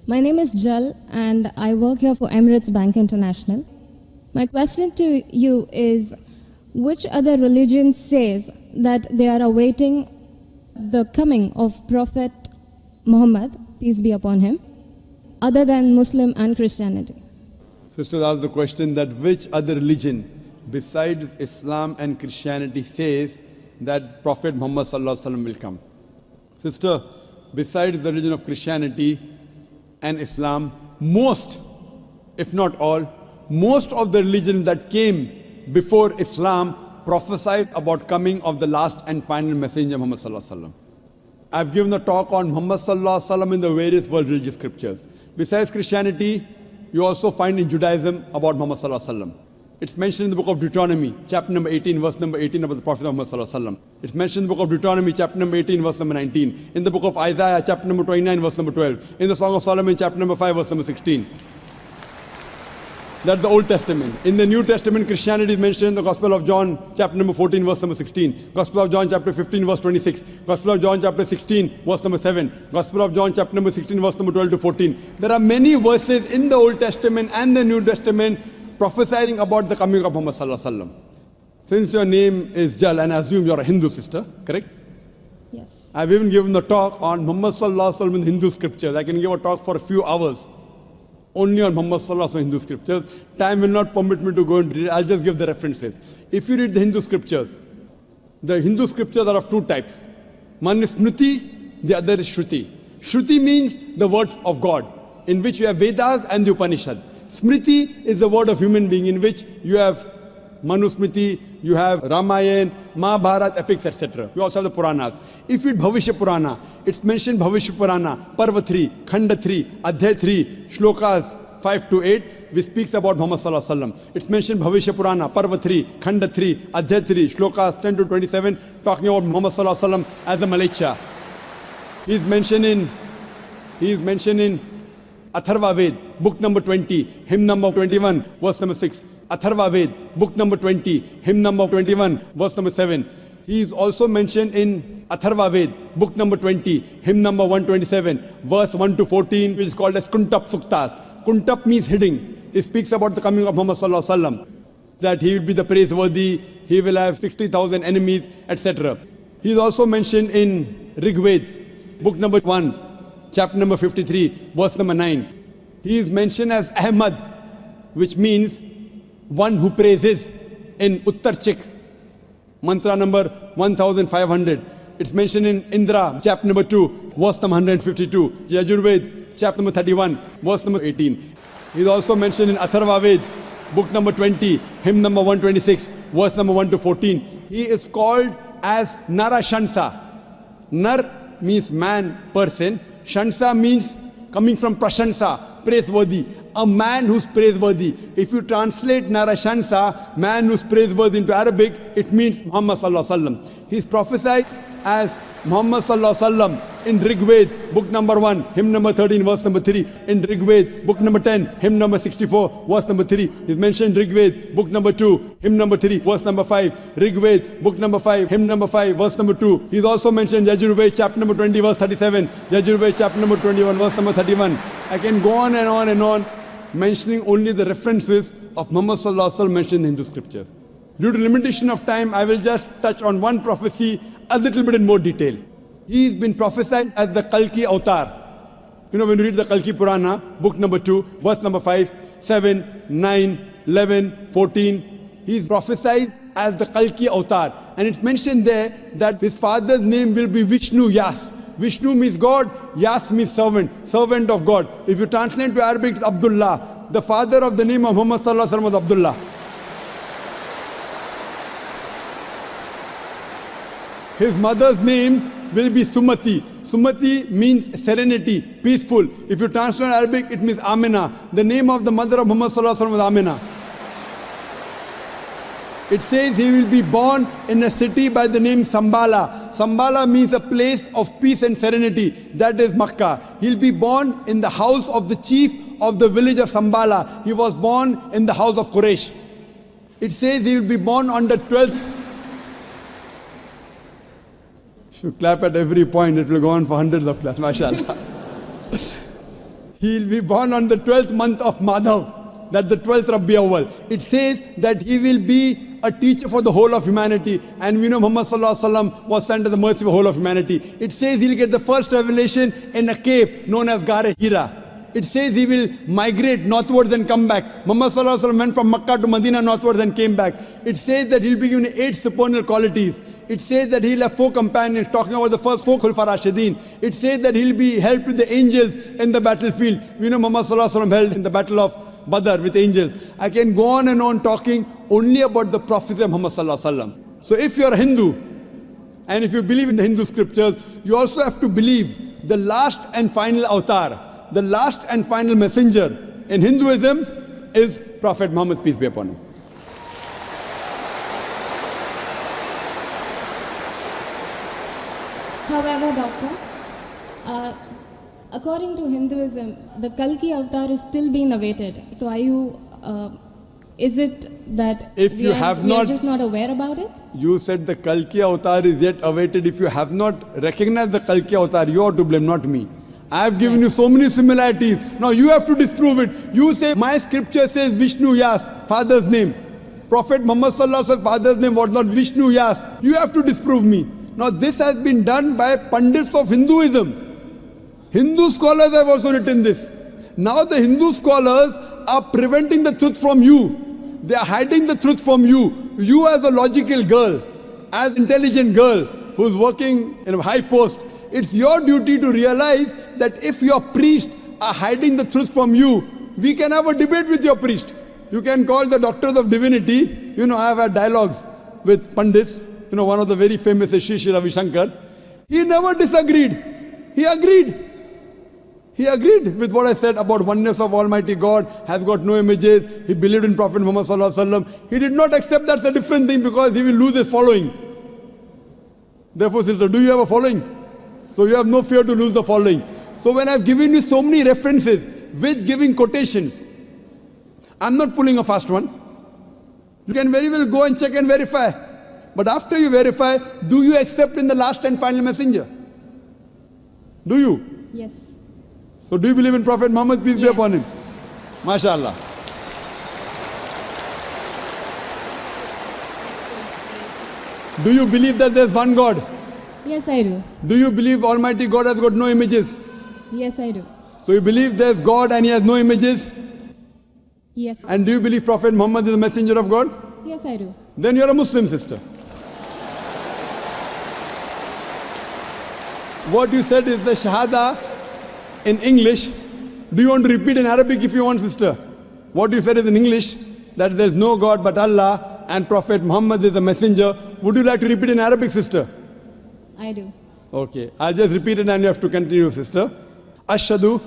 My name is Jal and I work here for Emirates Bank International. My question to you is, which other religion says that they are awaiting the coming of Prophet Muhammad, peace be upon him, other than Muslim and Christianity? Sisters asked the question that which other religion besides Islam and Christianity says that Prophet Muhammad Sallallahu Alaihi Wasallam will come. Sister, besides the religion of Christianity and Islam, most, if not all, most of the religions that came before Islam prophesied about coming of the last and final messenger Muhammad Sallallahu Alaihi Wasallam. I've given a talk on Muhammad Sallallahu Alaihi Wasallam in the various world religious scriptures. Besides Christianity, you also find in Judaism about Muhammad Sallallahu Alaihi Wasallam. It's mentioned in the book of Deuteronomy, chapter number 18, verse number 18 about the Prophet Muhammad Sallallahu Alaihi Wasallam. It's mentioned in the book of Deuteronomy, chapter number 18, verse number 19. In the book of Isaiah, chapter number 29, verse number 12. In the Song of Solomon, chapter number 5, verse number 16. That's the Old Testament. In the New Testament, Christianity is mentioned in the Gospel of John, chapter number 14, verse number 16. Gospel of John, chapter 15, verse 26. Gospel of John, chapter 16, verse number 7. Gospel of John, chapter number 16, verse number 12 to 14. There are many verses in the Old Testament and the New Testament prophesying about the coming of Muhammad Sallallahu Alaihi Wasallam. Since your name is Jal, and I assume you're a Hindu sister, correct? Yes. I've even given the talk on Muhammad Sallallahu Alaihi Wasallam in Hindu scriptures. I can give a talk for a few hours only on Muhammad Sallallahu Alaihi Wasallam Hindu scriptures. Time will not permit me to go and read it. I'll just give the references. If you read the Hindu scriptures are of two types. One is Smriti, the other is Shruti. Shruti means the word of God, in which you have Vedas and the Upanishad. Smriti is the word of human being, in which you have Manusmriti, you have Ramayana, Mahabharata, epics, etc. You also have the Puranas. If you read Bhavishya Purana, it's mentioned Bhavishya Purana, Parva 3, Khanda 3, Adhyay 3, Shlokas 5 to 8, which speaks about Muhammad Sallallahu Alaihi Wasallam. It's mentioned Bhavishya Purana, Parva 3, Khanda 3, Adhyay 3, Shlokas 10 to 27, talking about Muhammad Sallallahu Alaihi Wasallam as the Malacha. He is mentioned in Atharva Ved, book number 20, hymn number 21, verse number 6. Atharva Ved, book number 20, hymn number 21, verse number 7. He is also mentioned in Atharva Ved, book number 20, hymn number 127, verse 1 to 14, which is called as Kuntap Suktas. Kuntap means hiding. It speaks about the coming of Muhammad Sallallahu Alaihi Wasallam, that he will be the praiseworthy, he will have 60,000 enemies, etc. He is also mentioned in Rig Ved, book number 1, chapter number 53, verse number 9. He is mentioned as Ahmad, which means one who praises, in Uttar Chik, mantra number 1500. It's mentioned in Indra, chapter number 2, verse number 152. Yajurved, chapter number 31, verse number 18. He is also mentioned in Atharva Ved, book number 20, hymn number 126, verse number 1 to 14. He is called as Narashansa. Nar means man, person. Shansa means coming from Prashansa, praiseworthy. A man who's praiseworthy. If you translate Narashansa, man who's praiseworthy, into Arabic, it means Muhammad Sallallahu Alaihi Wasallam. He's prophesied as Muhammad Sallallahu Alaihi Wasallam in Rig Ved, book number 1, hymn number 13, verse number 3. In Rig Ved, book number 10, hymn number 64, verse number 3. He's mentioned Rig Ved, book number 2, hymn number 3, verse number 5. Rig Ved, book number 5, hymn number 5, verse number 2. He's also mentioned Yajurved, chapter number 20, verse 37. Yajurved, chapter number 21, verse number 31. I can go on and on and on, mentioning only the references of Muhammad Sallallahu Alaihi Wasallam mentioned in Hindu scriptures. Due to limitation of time, I will just touch on one prophecy a little bit in more detail. He's been prophesied as the Kalki Avatar. You know, when you read the Kalki Purana, book number 2, verse number 5, 7, 9, 11, 14, he's prophesied as the Kalki Avatar. And it's mentioned there that his father's name will be Vishnu Yas. Vishnu means God, Yas means servant, servant of God. If you translate to Arabic, it's Abdullah. The father of the name of Muhammad Sallallahu Alaihi Wasallam was Abdullah. His mother's name will be Sumati. Sumati means serenity, peaceful. If you translate Arabic, it means Amina. The name of the mother of Muhammad Sallallahu Alaihi Wasallam was Amina. It says he will be born in a city by the name Sambala. Sambala means a place of peace and serenity. That is Makkah. He'll be born in the house of the chief of the village of Sambala. He was born in the house of Quraysh. It says he will be born on the 12th. If you clap at every point, it will go on for hundreds of claps. MashaAllah. he will be born on the 12th month of Madhav, that the 12th Rabi Awwal. It says that he will be a teacher for the whole of humanity. And we know Muhammad Sallallahu Alaihi Wasallam was sent to the mercy of the whole of humanity. It says he'll get the first revelation in a cave known as Gare Hira. It says he will migrate northwards and come back. Muhammad Sallallahu Alaihi Wasallam went from Makkah to Medina northwards and came back. It says that he'll be given 8 supernal qualities. It says that he'll have 4 companions, talking about the first 4 Khulfa Rashidin. It says that he'll be helped with the angels in the battlefield. We know Muhammad Sallallahu Alaihi Wasallam held in the battle of Badr with angels. I can go on and on talking only about the prophecy of Muhammad Sallallahu Alaihi Wasallam. So if you're a Hindu, and if you believe in the Hindu scriptures, you also have to believe the last and final avatar, the last and final messenger in Hinduism is Prophet Muhammad, peace be upon him. However, Doctor, according to Hinduism, the Kalki avatar is still being awaited. So are you, is it that If you we are just not aware about it? You said the Kalki avatar is yet awaited. If you have not recognized the Kalki avatar, you are to blame, not me. I have given you so many similarities. Now you have to disprove it. You say, my scripture says Vishnu Yas, father's name. Prophet Muhammad Sallallahu Alaihi Wasallam's father's name was not Vishnu Yas. You have to disprove me. Now this has been done by Pandits of Hinduism. Hindu scholars have also written this. Now the Hindu scholars are preventing the truth from you. They are hiding the truth from you. You as a logical girl, as intelligent girl who's working in a high post, it's your duty to realize that if your priests are hiding the truth from you, we can have a debate with your priest. You can call the doctors of divinity. You know, I have had dialogues with Pandits. You know, one of the very famous is Sri Ravi Shankar. He never disagreed. He agreed. He agreed with what I said about oneness of Almighty God, has got no images. He believed in Prophet Muhammad Sallallahu Alaihi Wasallam. He did not accept that's a different thing because he will lose his following. Therefore, sister, do you have a following? So you have no fear to lose the following. So when I've given you so many references with giving quotations, I'm not pulling a fast one. You can very well go and check and verify. But after you verify, do you accept in the last and final messenger? Do you? Yes. So do you believe in Prophet Muhammad, peace be upon him? MashaAllah. Do you believe that there's one God? Yes, I do. Do you believe Almighty God has got no images? Yes, I do. So you believe there's God and he has no images? Yes. And do you believe Prophet Muhammad is the messenger of God? Yes, I do. Then you're a Muslim, sister. What you said is the Shahada in English. Do you want to repeat in Arabic if you want, sister? What you said is in English, that there's no God but Allah and Prophet Muhammad is the messenger. Would you like to repeat in Arabic, sister? I do. Okay, I'll just repeat it and you have to continue, sister. Ashhadu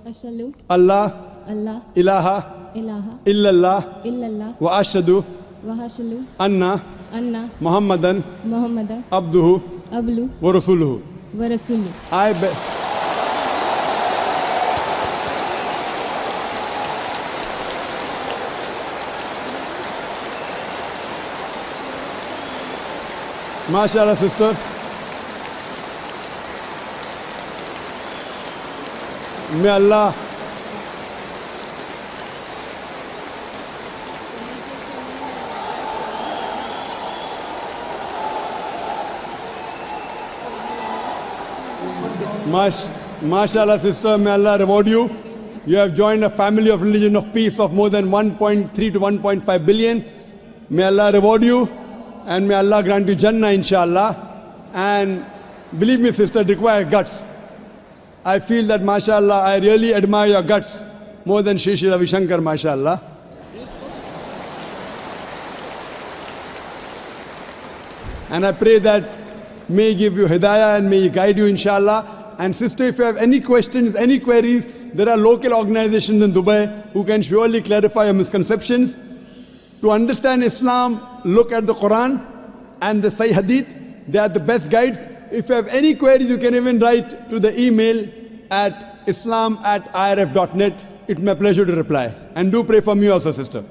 Ashhadu Allah Allah ilaha ilaha illallah illallah wa ashhadu wa ashhadu anna anna Muhammadan Muhammadan abduhu ablu wa rasuluhu. wa rasuluh. MashaAllah, sister. May Allah MashaAllah, sister, may Allah reward you. You have joined a family of religion of peace of more than 1.3 to 1.5 billion. May Allah reward you and may Allah grant you Jannah, inshallah. And believe me, sister, it requires guts. I feel that, mashallah, I really admire your guts more than Sri Ravi Shankar, mashallah. And I pray that may He give you hidayah and may He guide you, inshallah. And sister, if you have any questions, any queries, there are local organizations in Dubai who can surely clarify your misconceptions. To understand Islam, look at the Quran and the Sahih Hadith. They are the best guides. If you have any queries, you can even write to the email at islam@irf.net. It's my pleasure to reply. And do pray for me also, sister.